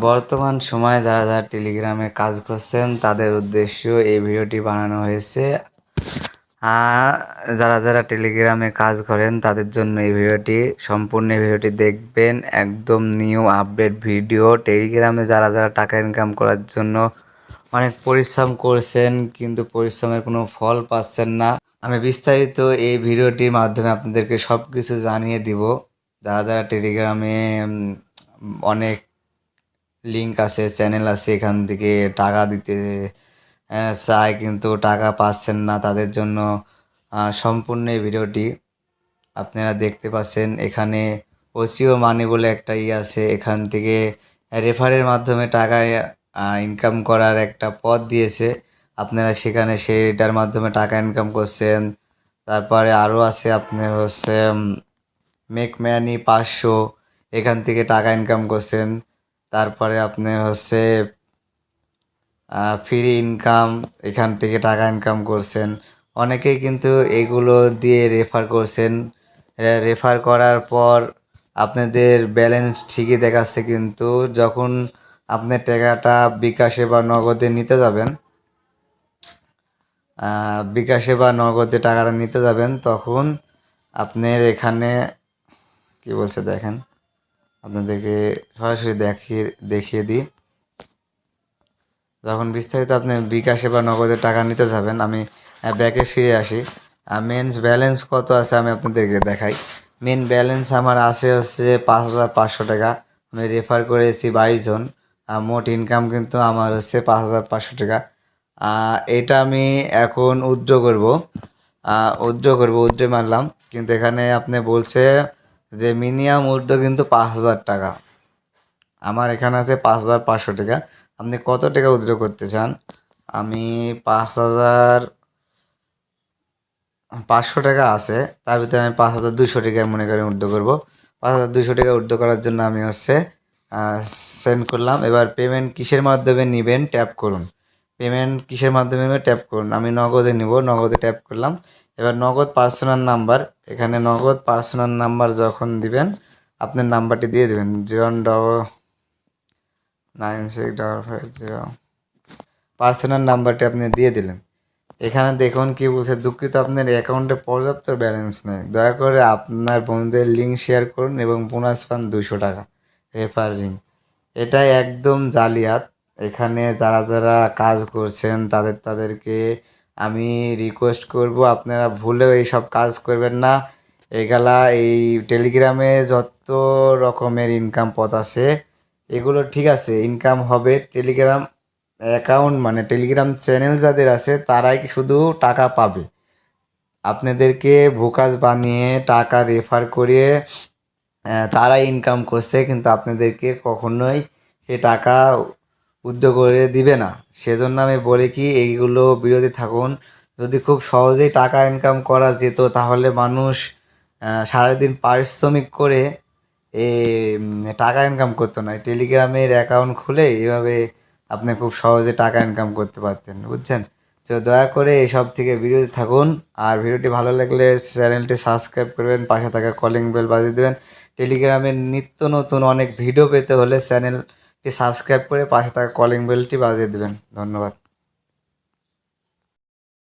বর্তমান সময়ে যারা টেলিগ্রামে কাজ করছেন তাদের উদ্দেশ্য এই ভিডিওটি বানানো হয়েছে। আহ, যারা টেলিগ্রামে কাজ করেন তাদের জন্য এই ভিডিওটি, সম্পূর্ণ ভিডিওটি দেখবেন। একদম নিউ আপডেট ভিডিও। টেলিগ্রামে যারা টাকা ইনকাম করার জন্য অনেক পরিশ্রম করছেন কিন্তু পরিশ্রমের কোনো ফল পাচ্ছেন না, আমি বিস্তারিত এই ভিডিওটির মাধ্যমে আপনাদেরকে সব কিছু জানিয়ে দিব। যারা টেলিগ্রামে অনেক লিঙ্ক আছে, চ্যানেল আছে, এখান থেকে টাকা দিতে চায় কিন্তু টাকা পাচ্ছেন না, তাদের জন্য সম্পূর্ণ এই ভিডিওটি। আপনারা দেখতে পাচ্ছেন এখানে ওসিও মানি বলে একটা আছে, এখান থেকে রেফারের মাধ্যমে টাকা ইনকাম করার একটা পথ দিয়েছে। আপনারা সেখানে সেটার মাধ্যমে টাকা ইনকাম করছেন। তারপরে আরও আছে আপনার হচ্ছে মেক মানি 500, এখান থেকে টাকা ইনকাম করছেন। তারপরে আপনার হচ্ছে ফ্রি ইনকাম, এখান থেকে টাকা ইনকাম করছেন। অনেকেই কিন্তু এগুলো দিয়ে রেফার করছেন। রেফার করার পর আপনাদের ব্যালেন্স ঠিকই দেখাচ্ছে, কিন্তু যখন আপনার টাকাটা বিকাশে বা নগদে নিতে যাবেন, বিকাশে বা নগদে টাকাটা নিতে যাবেন, তখন আপনার এখানে কি বলছে দেখেন, আপনাদেরকে সরাসরি দেখিয়ে দিই। যখন বিস্তারিত আপনি বিকাশে বা নগদে টাকা নিতে যাবেন, আমি ব্যাকে ফিরে আসি। মেন্স ব্যালেন্স কত আছে আমি আপনাদেরকে দেখাই। মেন ব্যালেন্স আমার আছে হচ্ছে 5,500 টাকা। আমি রেফার করেছি 22 জন। মোট ইনকাম কিন্তু আমার হচ্ছে 5,500 টাকা। এটা আমি এখন উইথড্র মারলাম, কিন্তু এখানে আপনি বলছে যে মিনিমাম উইথড্র কিন্তু 5,000 টাকা। আমার এখানে আছে 5,500 টাকা। আপনি কত টাকা উইথড্র করতে চান? আমি 5,500 টাকা আছে, তার ভিতরে আমি 5,200 টাকা মনে করি উইথড্র করবো। 5,200 টাকা উইথড্র করার জন্য আমি হচ্ছে সেন্ড করলাম। এবার পেমেন্ট কিসের মাধ্যমে নেবেন ট্যাপ করুন। পেমেন্ট কিসের মাধ্যমে নেবেন ট্যাপ করুন। আমি নগদে নিব, নগদে ট্যাপ করলাম। এবার নগদ পার্সোনাল নাম্বার, এখানে নগদ পার্সোনাল নাম্বার যখন দিবেন আপনার নাম্বারটি দিয়ে দেবেন 0965550। পার্সোনাল নাম্বারটি আপনি দিয়ে দিলেন। এখানে দেখুন কি বলছে, দুঃখিত আপনার অ্যাকাউন্টে পর্যাপ্ত ব্যালেন্স নেই, দয়া করে আপনার বন্ধুদের লিঙ্ক শেয়ার করুন এবং বোনাস পান 200 টাকা রেফারিং। এটাই একদম জালিয়াত। এখানে যারা কাজ করছেন তাদেরকে আমি রিকোয়েস্ট করব, আপনারা ভুলেও এইসব কাজ করবেন না। এগুলা এই টেলিগ্রামে যত রকমের ইনকাম পথ আছে, এগুলো ঠিক আছে, ইনকাম হবে। টেলিগ্রাম অ্যাকাউন্ট মানে টেলিগ্রাম চ্যানেল যাদের আছে তারাই শুধু টাকা পাবে। আপনাদেরকে ভোকাস বানিয়ে টাকা রেফার করিয়ে তারাই ইনকাম করছে, কিন্তু আপনাদেরকে কখনোই সে টাকা উদ্যোগ করে দিবে না। সেজন্য আমি বলি কি, এইগুলো বিরতি থাকুন। যদি খুব সহজেই টাকা ইনকাম করা যেত তাহলে মানুষ সারাদিন পারিশ্রমিক করে এ টাকা ইনকাম করতো না। টেলিগ্রামের অ্যাকাউন্ট খুলে এভাবে আপনি খুব সহজে টাকা ইনকাম করতে পারতেন, বুঝছেন? তো দয়া করে এসব থেকে বিরত থাকুন। আর ভিডিওটি ভালো লাগলে চ্যানেলটি সাবস্ক্রাইব করবেন, পাশে থাকা কলিং বেল বাজিয়ে দেবেন। টেলিগ্রামের নিত্য নতুন অনেক ভিডিও পেতে হলে চ্যানেলটি সাবস্ক্রাইব করে পাশে থাকা কলিং বেলটি বাজিয়ে দেবেন। ধন্যবাদ।